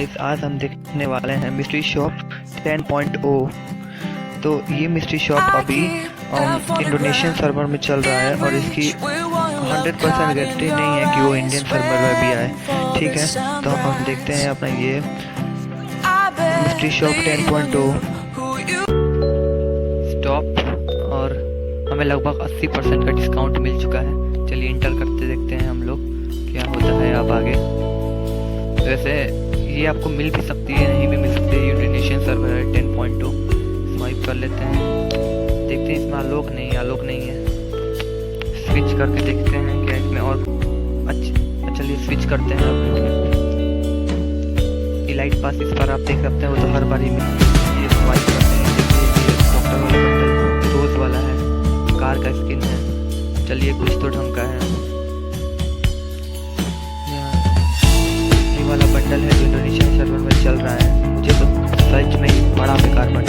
Guys, आज हम देखने वाले हैं मिस्ट्री शॉप 10.0। तो ये मिस्ट्री शॉप अभी इंडोनेशियन सर्वर में चल रहा है और इसकी 100% गारंटी नहीं है कि वो इंडियन सर्वर में भी आए। ठीक है, तो हम देखते हैं अपना ये मिस्ट्री शॉप 10.0 स्टॉप और हमें लगभग 80% का डिस्काउंट मिल चुका है। चलिए इंटर करते देखते हैं हम लोग क्या होता है अब आगे। वैसे ये आपको मिल भी सकती है, नहीं भी मिल सकती है। इंडोनेशियन सर्वर है 10.2। स्वाइप कर लेते हैं, देखते हैं इसमें आलोक नहीं है। स्विच करके देखते हैं क्या इसमें और अच्छा। चलिए स्विच करते हैं अब। इलाइट पास इस पर आप देख सकते हैं, वो तो हर बार ही में ये स्वाइप करते हैं। देखिए डॉक्टर वाला बंडल रोज वाला है, कार का स्किन है। चलिए कुछ तो ढंग का है। ये वाला बंडल है जो इंडोनेशियन सर्वर में चल रहा है। मुझे तो सच में ही बड़ा बेकार बंडल